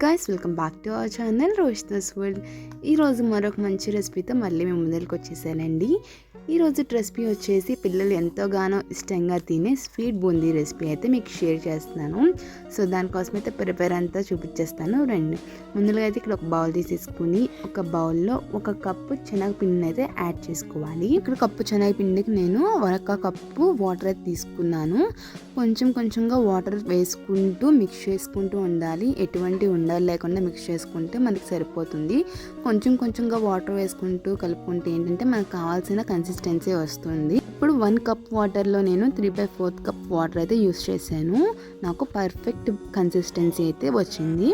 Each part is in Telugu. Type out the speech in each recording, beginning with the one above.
Guys, welcome back to our channel Roshita's world. ఈరోజు మరొక మంచి రెసిపీతో మళ్ళీ మేము ముందరికి వచ్చేసానండి. ఈరోజు రెసిపీ వచ్చేసి పిల్లలు ఎంతోగానో ఇష్టంగా తినే స్వీట్ బూందీ రెసిపీ అయితే మీకు షేర్ చేస్తున్నాను. సో దానికోసం అయితే ప్రిపేర్ అంతా చూపించేస్తాను రండి. ముందుగా అయితే ఇక్కడ ఒక బౌల్ తీసేసుకుని ఒక బౌల్లో 1 కప్పు శనగపిండిని అయితే యాడ్ చేసుకోవాలి. ఇక్కడ కప్పు శనగపిండికి నేను 1 కప్పు వాటర్ అయితే తీసుకున్నాను. కొంచెంగా వాటర్ వేసుకుంటూ మిక్స్ చేసుకుంటూ ఉండాలి. ఎటువంటి ఉండలు లేకుండా మిక్స్ చేసుకుంటే మనకి సరిపోతుంది. కొంచెంగా వాటర్ వేసుకుంటూ కలుపుకుంటే ఏంటంటే మనకు కావాల్సిన కన్సిస్టెన్సీ వస్తుంది. ఇప్పుడు 1 కప్ వాటర్లో నేను 3/4 కప్ వాటర్ అయితే యూస్ చేశాను. నాకు పర్ఫెక్ట్ కన్సిస్టెన్సీ అయితే వచ్చింది.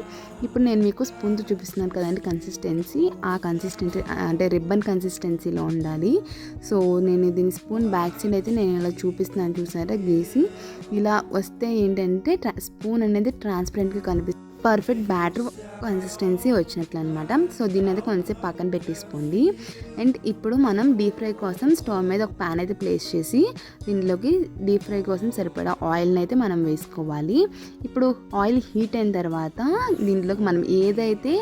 ఇప్పుడు నేను మీకు స్పూన్తో చూపిస్తున్నాను కదండి కన్సిస్టెన్సీ. ఆ కన్సిస్టెన్సీ అంటే రిబ్బన్ కన్సిస్టెన్సీలో ఉండాలి. సో నేను దీని స్పూన్ బ్యాక్ సైడ్ అయితే నేను ఇలా చూపిస్తున్నాను, చూసారా గీసి. ఇలా వస్తే ఏంటంటే స్పూన్ అనేది ట్రాన్స్పరెంట్గా కనిపిస్తుంది. పర్ఫెక్ట్ బ్యాటర్ కన్సిస్టెన్సీ వచ్చినట్లు అనమాట. సో దీన్ని అయితే కొంచెంసేపు పక్కన పెట్టేసుకోండి. అండ్ ఇప్పుడు మనం డీప్ ఫ్రై కోసం స్టవ్ మీద ఒక ప్యాన్ అయితే ప్లేస్ చేసి దీనిలోకి డీప్ ఫ్రై కోసం సరిపడా ఆయిల్ని అయితే మనం వేసుకోవాలి. ఇప్పుడు ఆయిల్ హీట్ అయిన తర్వాత దీంట్లోకి మనం ఏదైతే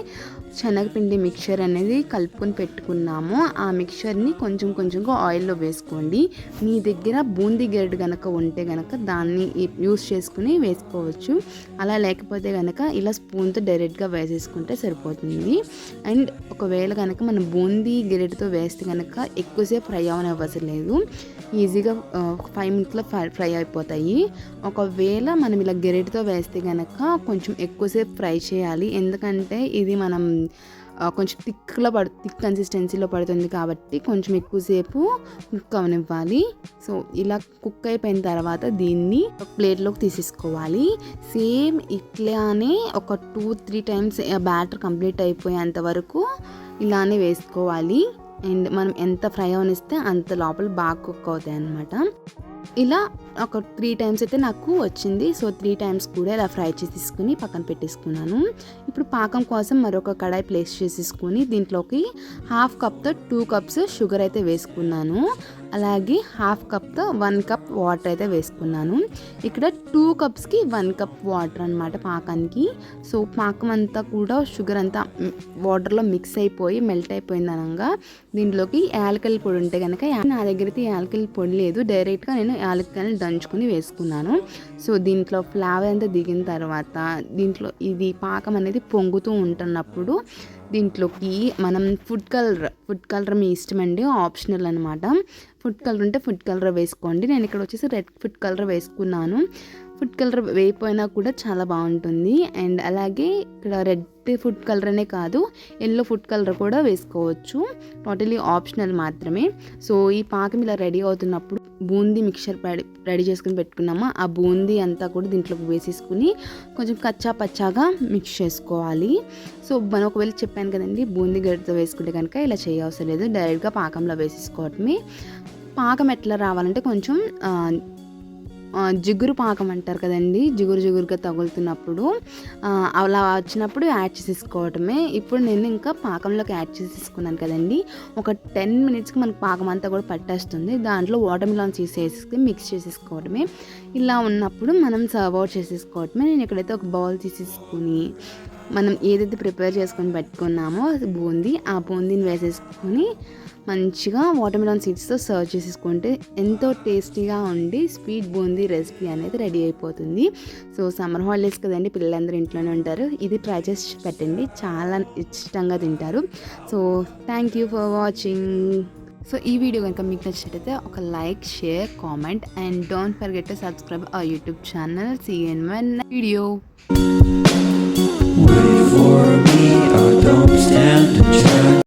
శనగపిండి మిక్చర్ అనేది కలుపుకొని పెట్టుకున్నామో ఆ మిక్చర్ని కొంచెంగా ఆయిల్లో వేసుకోండి. మీ దగ్గర బూందీ గరిటె కనుక ఉంటే కనుక దాన్ని యూస్ చేసుకుని వేసుకోవచ్చు. అలా లేకపోతే కనుక ఇలా స్పూన్తో డైరెక్ట్గా వేసేసుకుంటే సరిపోతుంది. అండ్ ఒకవేళ కనుక మనం బూందీ గరిటెతో వేస్తే కనుక ఎక్కువసేపు ఫ్రై అవనవసరం లేదు. ఈజీగా 5 మినిట్స్లో ఫ్రై అయిపోతాయి. ఒకవేళ మనం ఇలా గరిటెతో వేస్తే కనుక కొంచెం ఎక్కువసేపు ఫ్రై చేయాలి. ఎందుకంటే ఇది మనం కొంచెం థిక్ కన్సిస్టెన్సీలో పడుతుంది కాబట్టి కొంచెం ఎక్కువసేపు కుక్ అవనివ్వాలి. సో ఇలా కుక్ అయిపోయిన తర్వాత దీన్ని ఒక ప్లేట్లోకి తీసేసుకోవాలి. సేమ్ ఇట్లానే ఒక 2-3 టైమ్స్ బ్యాటర్ కంప్లీట్ అయిపోయేంత వరకు ఇలానే వేసుకోవాలి. అండ్ మనం ఎంత ఫ్రై అవనిస్తే అంత లోపల బాగా కుక్ అవుతాయి అన్నమాట. ఇలా ఒక 3 టైమ్స్ అయితే నాకు వచ్చింది. సో 3 టైమ్స్ కూడా ఇలా ఫ్రై చేసేసుకుని పక్కన పెట్టేసుకున్నాను. ఇప్పుడు పాకం కోసం మరొక కడాయి ప్లేస్ చేసేసుకుని దీంట్లోకి 1/2 కప్తో 2 కప్స్ షుగర్ అయితే వేసుకున్నాను. అలాగే 1/2 కప్తో 1 కప్ వాటర్ అయితే వేసుకున్నాను. ఇక్కడ 2 కప్స్కి 1 కప్ వాటర్ అనమాట పాకానికి. సో పాకం అంతా కూడా షుగర్ అంతా వాటర్లో మిక్స్ అయిపోయి మెల్ట్ అయిపోయింది అనగా దీంట్లోకి యాలకుల పొడి ఉంటే కనుక, నా దగ్గర అయితే యాలకుల పొడి లేదు, డైరెక్ట్గా నేను యాలకులను దంచుకుని వేసుకున్నాను. సో దీంట్లో ఫ్లేవర్ అంతా దిగిన తర్వాత దీంట్లో ఇది పాకం అనేది పొంగుతూ ఉంటున్నప్పుడు దీంట్లోకి మనం ఫుడ్ కలర్ మీ ఇష్టం అండి, ఆప్షనల్ అనమాట. ఫుడ్ కలర్ ఉంటే ఫుడ్ కలర్ వేసుకోండి. నేను ఇక్కడ వచ్చేసి రెడ్ ఫుడ్ కలర్ వేసుకున్నాను. ఫుడ్ కలర్ వేయిపోయినా కూడా చాలా బాగుంటుంది. అండ్ అలాగే ఇక్కడ రెడ్ ఫుడ్ కలర్ అనే కాదు, ఎల్లో ఫుడ్ కలర్ కూడా వేసుకోవచ్చు. టోటలీ ఆప్షనల్ మాత్రమే. సో ఈ పాకం ఇలా రెడీ అవుతున్నప్పుడు బూందీ మిక్చర్ రెడీ చేసుకుని పెట్టుకున్నామా ఆ బూందీ అంతా కూడా దీంట్లోకి వేసేసుకుని కొంచెం కచ్చా పచ్చాగా మిక్స్ చేసుకోవాలి. సో మనం ఒకవేళ చెప్పాను కదండి బూందీ గరిటెతో వేసుకుంటే కనుక ఇలా చేయవసరం లేదు, డైరెక్ట్గా పాకంలో వేసేసుకోవటమే. పాకం ఎట్లా రావాలంటే కొంచెం జిగురు పాకం అంటారు కదండి, జిగురుగా తగులుతున్నప్పుడు అలా వచ్చినప్పుడు యాడ్ చేసేసుకోవటమే. ఇప్పుడు నేను ఇంకా పాకంలోకి యాడ్ చేసేసుకున్నాను కదండి. ఒక 10 మినిట్స్కి మనకు పాకం అంతా కూడా పట్టేస్తుంది. దాంట్లో వాటర్ మిలన్ తీసేసి మిక్స్ చేసేసుకోవటమే. ఇలా ఉన్నప్పుడు మనం సర్వ్ అవుట్ చేసేసుకోవటమే. నేను ఇక్కడైతే ఒక బౌల్ తీసేసుకుని మనం ఏదైతే ప్రిపేర్ చేసుకొని పెట్టుకున్నామో బూందీ, ఆ బూందీని వేసేసుకొని మంచిగా వాటర్ మిలన్ సీడ్స్తో సర్వ్ చేసేసుకుంటే ఎంతో టేస్టీగా ఉండి స్వీట్ బూందీ రెసిపీ అనేది రెడీ అయిపోతుంది. సో సమ్మర్ హాలిడేస్ కదండి, పిల్లలందరూ ఇంట్లోనే ఉంటారు. ఇది ట్రై చేసి పెట్టండి, చాలా ఇష్టంగా తింటారు. So thank you for watching. So ఈ వీడియో కనుక మీకు నచ్చినట్లయితే ఒక like, share, comment and don't forget to subscribe our YouTube channel. See you in my next video. Wait for me, I don't stand a chance.